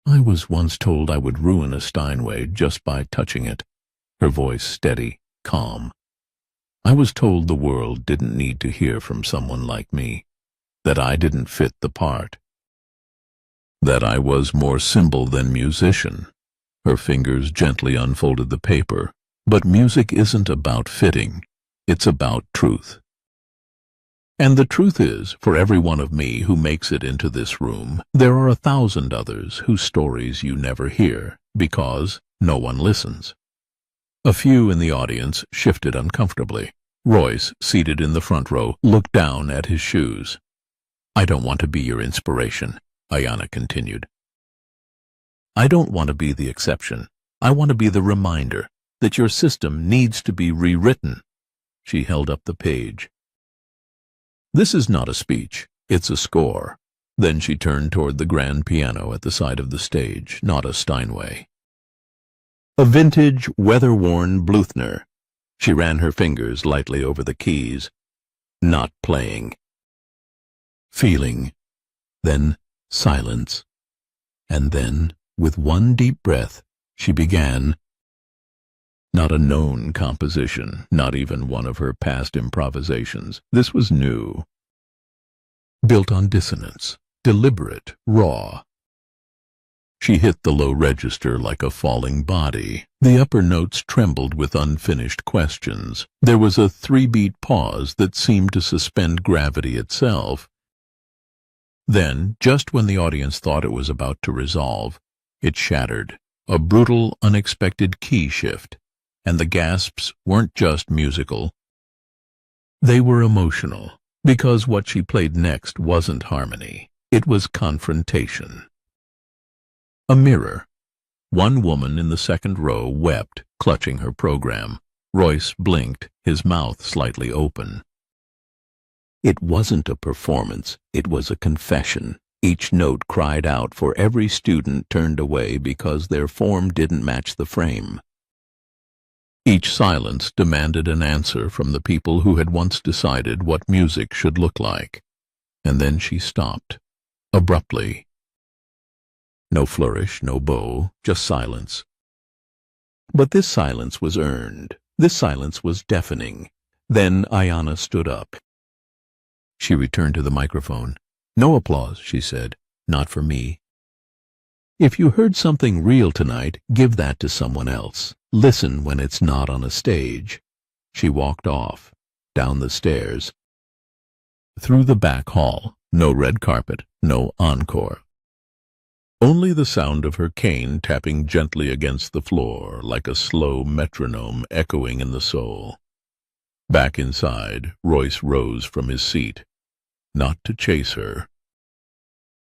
"I was once told I would ruin a Steinway just by touching it." Her voice steady, calm. "I was told the world didn't need to hear from someone like me, that I didn't fit the part, that I was more symbol than musician." Her fingers gently unfolded the paper. "But music isn't about fitting, it's about truth. And the truth is, for every one of me who makes it into this room, there are 1,000 others whose stories you never hear, because no one listens." A few in the audience shifted uncomfortably. Royce, seated in the front row, looked down at his shoes. "I don't want to be your inspiration," Ayanna continued. "I don't want to be the exception. I want to be the reminder that your system needs to be rewritten." She held up the page. "This is not a speech, it's a score." Then she turned toward the grand piano at the side of the stage, not a Steinway. A vintage, weather-worn Bluthner. She ran her fingers lightly over the keys. Not playing. Feeling. Then silence. And then, with one deep breath, she began. Not a known composition, not even one of her past improvisations. This was new. Built on dissonance, deliberate, raw. She hit the low register like a falling body. The upper notes trembled with unfinished questions. There was a 3-beat pause that seemed to suspend gravity itself. Then, just when the audience thought it was about to resolve, it shattered. A brutal, unexpected key shift. And the gasps weren't just musical. They were emotional, because what she played next wasn't harmony. It was confrontation. A mirror. One woman in the second row wept, clutching her program. Royce blinked, his mouth slightly open. It wasn't a performance, it was a confession. Each note cried out for every student turned away because their form didn't match the frame. Each silence demanded an answer from the people who had once decided what music should look like. And then she stopped, abruptly. No flourish, no bow, just silence. But this silence was earned. This silence was deafening. Then Ayanna stood up. She returned to the microphone. "No applause," she said. "Not for me. If you heard something real tonight, give that to someone else. Listen when it's not on a stage." She walked off, down the stairs, through the back hall. No red carpet, no encore. Only the sound of her cane tapping gently against the floor like a slow metronome echoing in the soul. Back inside, Royce rose from his seat. Not to chase her.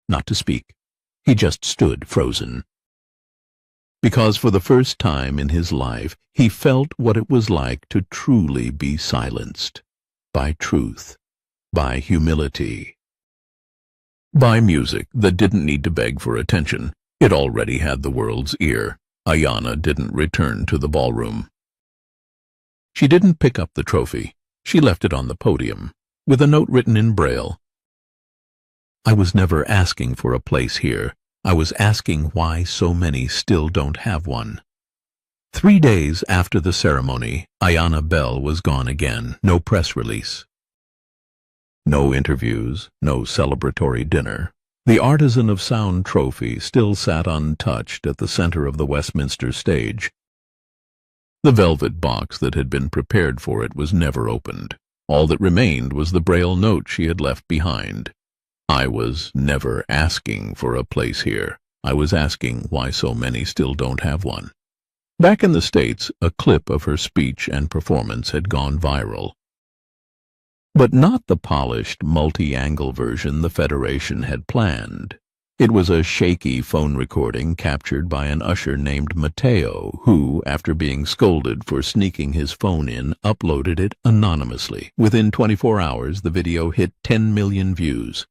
Not to speak. He just stood frozen. Because for the first time in his life, he felt what it was like to truly be silenced. By truth. By humility. By music that didn't need to beg for attention. It already had the world's ear. Ayanna didn't return to the ballroom. She didn't pick up the trophy. She left it on the podium, with a note written in Braille. "I was never asking for a place here. I was asking why so many still don't have one." 3 days after the ceremony, Ayanna Bell was gone again. No press release. No interviews, no celebratory dinner. The Artisan of Sound trophy still sat untouched at the center of the Westminster stage. The velvet box that had been prepared for it was never opened. All that remained was the Braille note she had left behind. "I was never asking for a place here. I was asking why so many still don't have one." Back in the States, a clip of her speech and performance had gone viral. But not the polished, multi-angle version the Federation had planned. It was a shaky phone recording captured by an usher named Mateo, who, after being scolded for sneaking his phone in, uploaded it anonymously. Within 24 hours, the video hit 10 million views.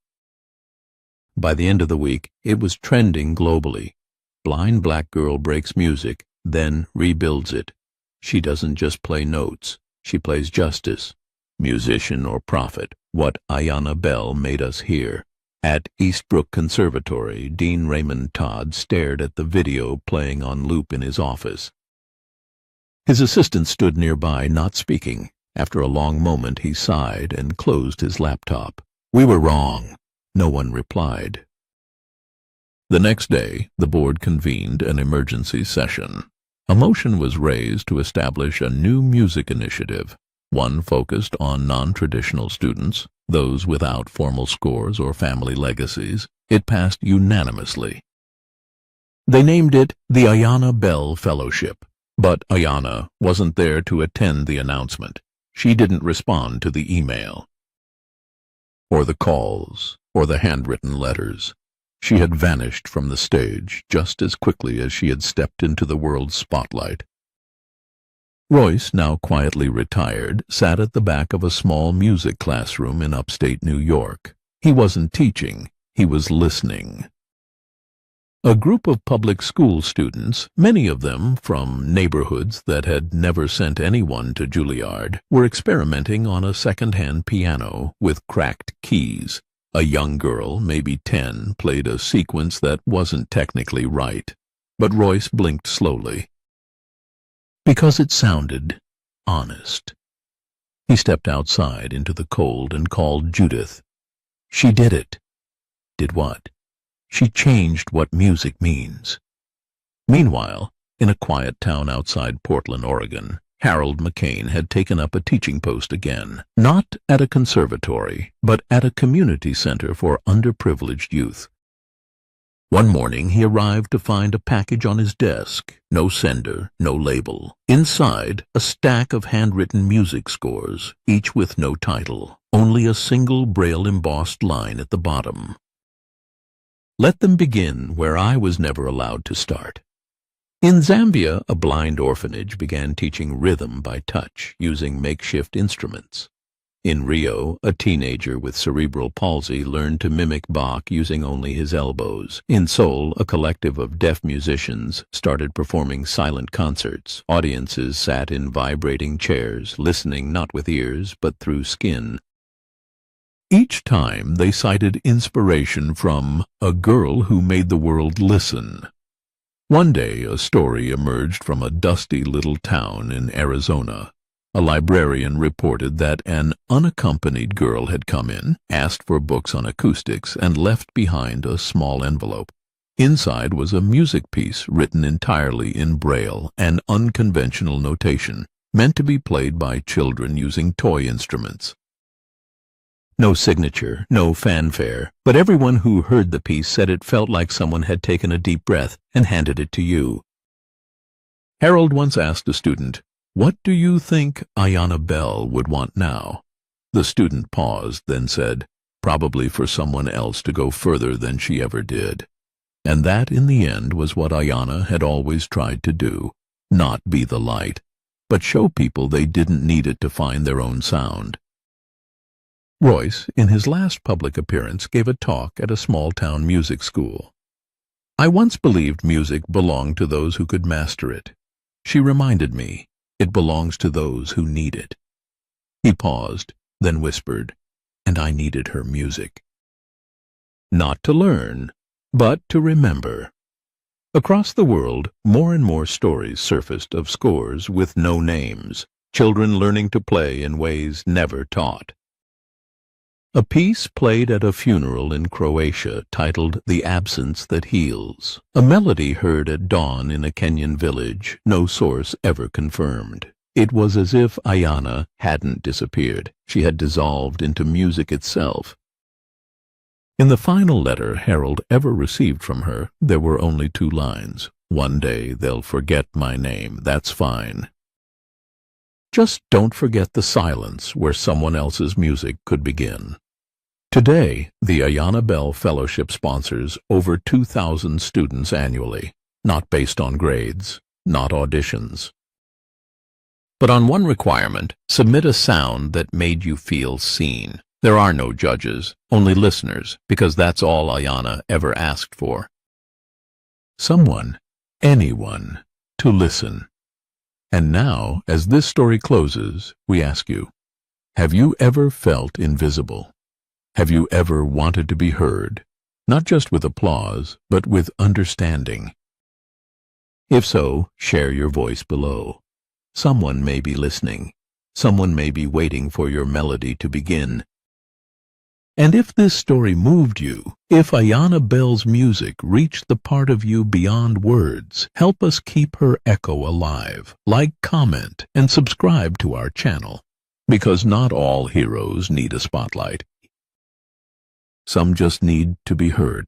By the end of the week, it was trending globally. Blind black girl breaks music, then rebuilds it. She doesn't just play notes, she plays justice. Musician or prophet, what Ayanna Bell made us hear. At Eastbrook Conservatory, Dean Raymond Todd stared at the video playing on loop in his office. His assistant stood nearby, not speaking. After a long moment, he sighed and closed his laptop. "We were wrong." No one replied. The next day, the board convened an emergency session. A motion was raised to establish a new music initiative, one focused on non-traditional students, those without formal scores or family legacies. It passed unanimously. They named it the Ayanna Bell Fellowship, but Ayanna wasn't there to attend the announcement. She didn't respond to the email, or the calls, or the handwritten letters. She had vanished from the stage just as quickly as she had stepped into the world's spotlight. Royce, now quietly retired, sat at the back of a small music classroom in upstate New York. He wasn't teaching, he was listening. A group of public school students, many of them from neighborhoods that had never sent anyone to Juilliard, were experimenting on a second-hand piano with cracked keys. A young girl, maybe 10, played a sequence that wasn't technically right, but Royce blinked slowly. Because it sounded honest. He stepped outside into the cold and called Judith. She did it. Did what? She changed what music means. Meanwhile, in a quiet town outside Portland, Oregon, Harold McCain had taken up a teaching post again, not at a conservatory, but at a community center for underprivileged youth. One morning he arrived to find a package on his desk, no sender, no label. Inside, a stack of handwritten music scores, each with no title, only a single Braille-embossed line at the bottom. "Let them begin where I was never allowed to start." In Zambia, a blind orphanage began teaching rhythm by touch, using makeshift instruments. In Rio, a teenager with cerebral palsy learned to mimic Bach using only his elbows. In Seoul, a collective of deaf musicians started performing silent concerts. Audiences sat in vibrating chairs, listening not with ears, but through skin. Each time they cited inspiration from a girl who made the world listen. One day, a story emerged from a dusty little town in Arizona. A librarian reported that an unaccompanied girl had come in, asked for books on acoustics, and left behind a small envelope. Inside was a music piece written entirely in Braille, an unconventional notation, meant to be played by children using toy instruments. No signature, no fanfare, but everyone who heard the piece said it felt like someone had taken a deep breath and handed it to you. Harold once asked a student, "What do you think Ayanna Bell would want now?" The student paused, then said, "Probably for someone else to go further than she ever did." And that, in the end, was what Ayanna had always tried to do. Not be the light, but show people they didn't need it to find their own sound. Royce, in his last public appearance, gave a talk at a small-town music school. "I once believed music belonged to those who could master it. She reminded me, it belongs to those who need it." He paused, then whispered, "And I needed her music." Not to learn, but to remember. Across the world, more and more stories surfaced of scores with no names, children learning to play in ways never taught. A piece played at a funeral in Croatia titled "The Absence That Heals." A melody heard at dawn in a Kenyan village, no source ever confirmed. It was as if Ayanna hadn't disappeared. She had dissolved into music itself. In the final letter Harold ever received from her, there were only 2 lines. "One day they'll forget my name, that's fine. Just don't forget the silence where someone else's music could begin." Today, the Ayanna Bell Fellowship sponsors over 2,000 students annually, not based on grades, not auditions, but on one requirement: submit a sound that made you feel seen. There are no judges, only listeners, because that's all Ayanna ever asked for. Someone, anyone, to listen. And now, as this story closes, we ask you, have you ever felt invisible? Have you ever wanted to be heard, not just with applause, but with understanding? If so, share your voice below. Someone may be listening. Someone may be waiting for your melody to begin. And if this story moved you, if Ayanna Bell's music reached the part of you beyond words, help us keep her echo alive. Like, comment, and subscribe to our channel. Because not all heroes need a spotlight. Some just need to be heard.